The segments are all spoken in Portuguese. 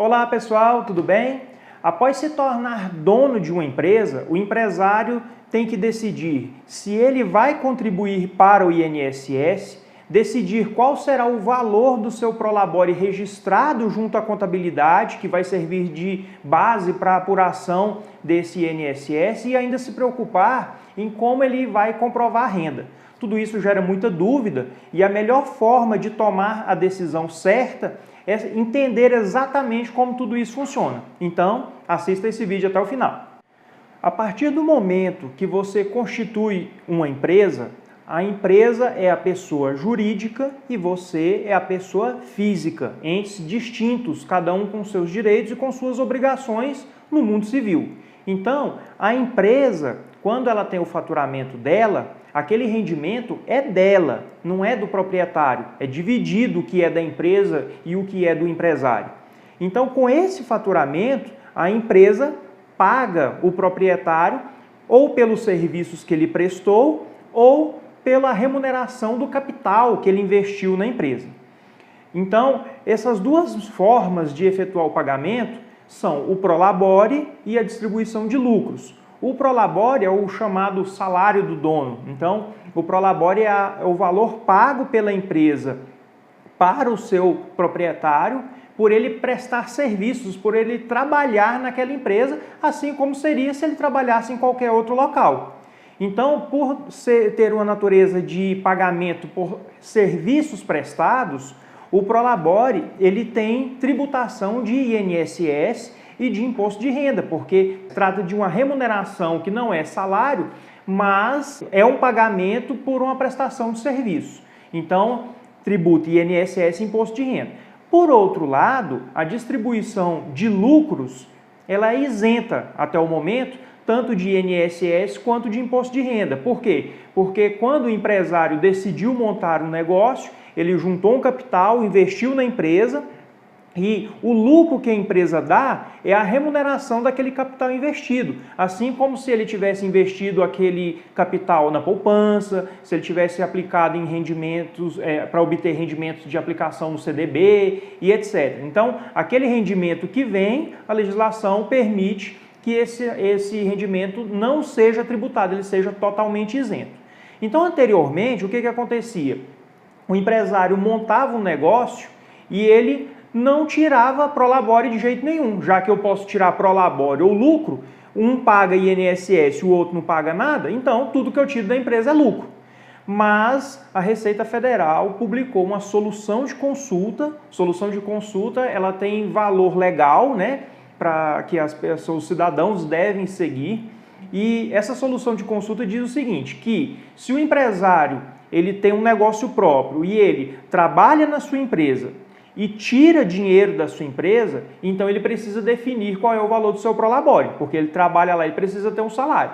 Olá pessoal, tudo bem? Após se tornar dono de uma empresa, o empresário tem que decidir se ele vai contribuir para o INSS, decidir qual será o valor do seu Prolabore registrado junto à contabilidade, que vai servir de base para a apuração desse INSS, e ainda se preocupar em como ele vai comprovar a renda. Tudo isso gera muita dúvida e a melhor forma de tomar a decisão certa é entender exatamente como tudo isso funciona. Então, assista esse vídeo até o final. A partir do momento que você constitui uma empresa, a empresa é a pessoa jurídica e você é a pessoa física, entes distintos, cada um com seus direitos e com suas obrigações no mundo civil. Então, a empresa, quando ela tem o faturamento dela, aquele rendimento é dela, não é do proprietário, é dividido o que é da empresa e o que é do empresário. Então, com esse faturamento, a empresa paga o proprietário ou pelos serviços que ele prestou ou pela remuneração do capital que ele investiu na empresa. Então, essas duas formas de efetuar o pagamento são o Prolabore e a distribuição de lucros. O Prolabore é o chamado salário do dono. Então, o Prolabore é o valor pago pela empresa para o seu proprietário por ele prestar serviços, por ele trabalhar naquela empresa, assim como seria se ele trabalhasse em qualquer outro local. Então, por ter uma natureza de pagamento por serviços prestados, o Prolabore ele tem tributação de INSS e de imposto de renda, porque trata de uma remuneração que não é salário, mas é um pagamento por uma prestação de serviço. Então, tributa INSS e imposto de renda. Por outro lado, a distribuição de lucros, ela é isenta até o momento, tanto de INSS quanto de imposto de renda. Por quê? Porque quando o empresário decidiu montar um negócio, ele juntou um capital, investiu na empresa e o lucro que a empresa dá é a remuneração daquele capital investido. Assim como se ele tivesse investido aquele capital na poupança, se ele tivesse aplicado em rendimentos, para obter rendimentos de aplicação no CDB e etc. Então, aquele rendimento que vem, a legislação permite que esse rendimento não seja tributado, ele seja totalmente isento. Então, anteriormente, o que acontecia? O empresário montava um negócio e ele não tirava Prolabore de jeito nenhum, já que eu posso tirar Prolabore ou lucro, um paga INSS e o outro não paga nada, então tudo que eu tiro da empresa é lucro. Mas a Receita Federal publicou uma solução de consulta. Solução de consulta, ela tem valor legal, né, para que os cidadãos devem seguir. E essa solução de consulta diz o seguinte, que se o empresário ele tem um negócio próprio e ele trabalha na sua empresa e tira dinheiro da sua empresa, então ele precisa definir qual é o valor do seu Prolabore, porque ele trabalha lá e precisa ter um salário.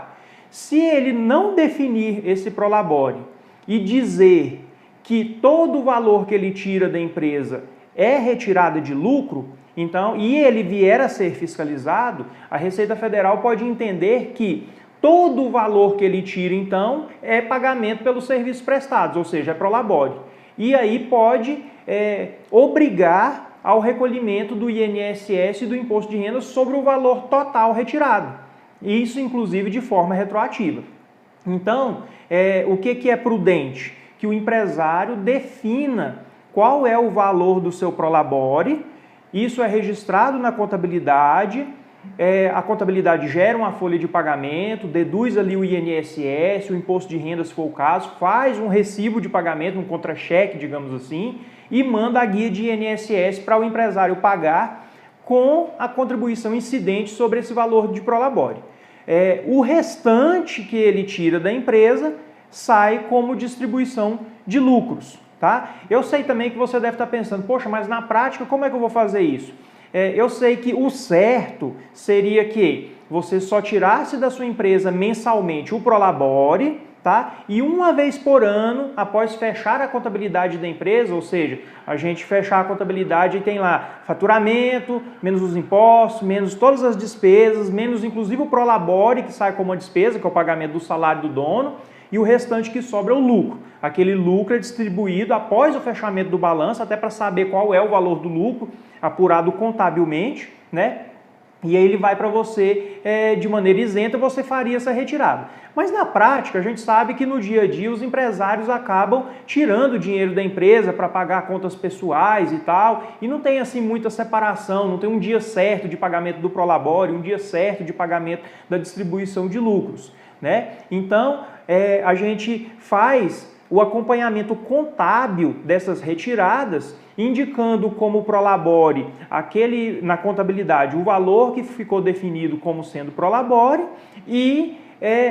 Se ele não definir esse Prolabore e dizer que todo o valor que ele tira da empresa é retirada de lucro, então, e ele vier a ser fiscalizado, a Receita Federal pode entender que todo o valor que ele tira, então, é pagamento pelos serviços prestados, ou seja, é Prolabore. E aí pode obrigar ao recolhimento do INSS e do imposto de renda sobre o valor total retirado. Isso, inclusive, de forma retroativa. Então, o que é prudente? Que o empresário defina qual é o valor do seu Prolabore. Isso é registrado na contabilidade, a contabilidade gera uma folha de pagamento, deduz ali o INSS, o imposto de renda se for o caso, faz um recibo de pagamento, um contra-cheque, digamos assim, e manda a guia de INSS para o empresário pagar com a contribuição incidente sobre esse valor de Prolabore. O restante que ele tira da empresa sai como distribuição de lucros. Tá? Eu sei também que você deve estar pensando, poxa, mas na prática como é que eu vou fazer isso? Eu sei que o certo seria que você só tirasse da sua empresa mensalmente o Prolabore, tá? E uma vez por ano, após fechar a contabilidade da empresa, ou seja, a gente fechar a contabilidade e tem lá faturamento, menos os impostos, menos todas as despesas, menos inclusive o Prolabore, que sai como uma despesa, que é o pagamento do salário do dono. e o restante que sobra é o lucro. Aquele lucro é distribuído após o fechamento do balanço, até para saber qual é o valor do lucro, apurado contabilmente, né? E aí ele vai para você de maneira isenta, você faria essa retirada. Mas na prática, a gente sabe que no dia a dia os empresários acabam tirando o dinheiro da empresa para pagar contas pessoais e tal, e não tem assim muita separação, não tem um dia certo de pagamento do Prolabore, um dia certo de pagamento da distribuição de lucros, né? Então, a gente faz o acompanhamento contábil dessas retiradas, indicando como Prolabore, na contabilidade, o valor que ficou definido como sendo Prolabore e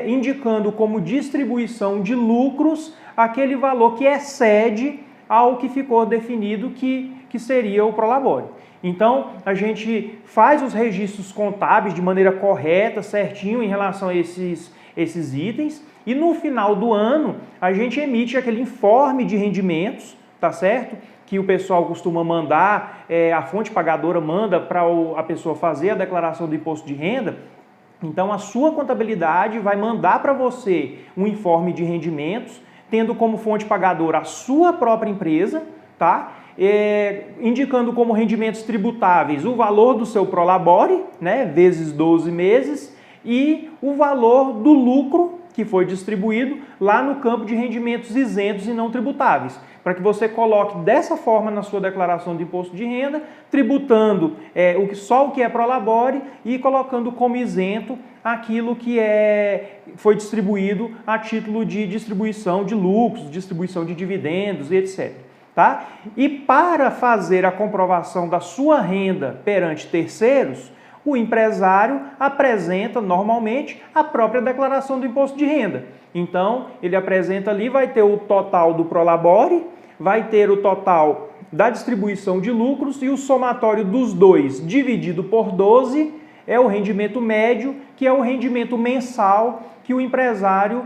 indicando como distribuição de lucros aquele valor que excede ao que ficou definido que seria o Prolabore. Então, a gente faz os registros contábeis de maneira correta, certinho em relação a esses itens, e no final do ano a gente emite aquele informe de rendimentos, tá certo? Que o pessoal costuma mandar, a fonte pagadora manda para a pessoa fazer a declaração do imposto de renda. Então a sua contabilidade vai mandar para você um informe de rendimentos, tendo como fonte pagadora a sua própria empresa, tá? Indicando como rendimentos tributáveis o valor do seu Prolabore, né, vezes 12 meses, e o valor do lucro que foi distribuído lá no campo de rendimentos isentos e não tributáveis, para que você coloque dessa forma na sua declaração de imposto de renda, tributando só o que é Prolabore e colocando como isento aquilo que foi distribuído a título de distribuição de lucros, distribuição de dividendos e etc. Tá? E para fazer a comprovação da sua renda perante terceiros, o empresário apresenta normalmente a própria declaração do imposto de renda. Então, ele apresenta ali, vai ter o total do Prolabore, vai ter o total da distribuição de lucros e o somatório dos dois dividido por 12 é o rendimento médio, que é o rendimento mensal que o empresário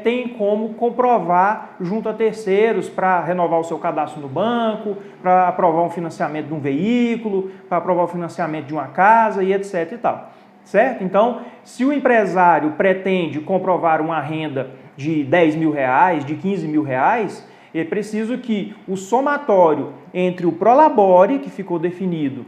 tem como comprovar junto a terceiros para renovar o seu cadastro no banco, para aprovar um financiamento de um veículo, para aprovar o financiamento de uma casa e etc e tal. Certo? Então, se o empresário pretende comprovar uma renda de 10 mil reais, de 15 mil reais, é preciso que o somatório entre o Prolabore, que ficou definido,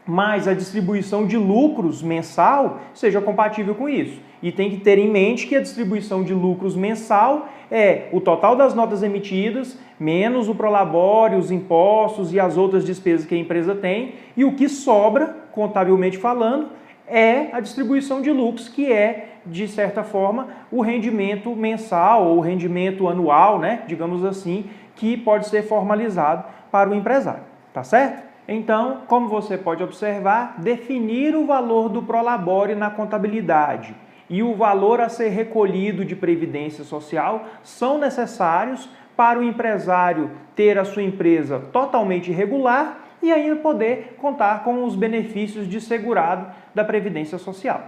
mais a distribuição de lucros mensal seja compatível com isso. E tem que ter em mente que a distribuição de lucros mensal é o total das notas emitidas, menos o Prolabore, os impostos e as outras despesas que a empresa tem, e o que sobra, contabilmente falando, é a distribuição de lucros, que é, de certa forma, o rendimento mensal ou o rendimento anual, né, digamos assim, que pode ser formalizado para o empresário. Tá certo? Então, como você pode observar, definir o valor do Prolabore na contabilidade e o valor a ser recolhido de previdência social são necessários para o empresário ter a sua empresa totalmente regular e ainda poder contar com os benefícios de segurado da previdência social.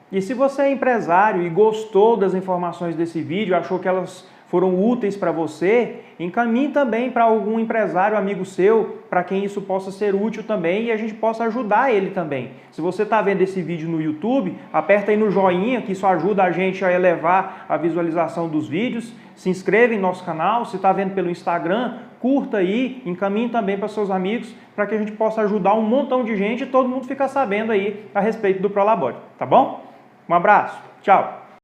E se você é empresário e gostou das informações desse vídeo, achou que elas foram úteis para você, encaminhe também para algum empresário, amigo seu, para quem isso possa ser útil também e a gente possa ajudar ele também. Se você está vendo esse vídeo no YouTube, aperta aí no joinha, que isso ajuda a gente a elevar a visualização dos vídeos. Se inscreva em nosso canal, se está vendo pelo Instagram, curta aí, encaminhe também para seus amigos, para que a gente possa ajudar um montão de gente e todo mundo ficar sabendo aí a respeito do Prolabore, tá bom? Um abraço, tchau!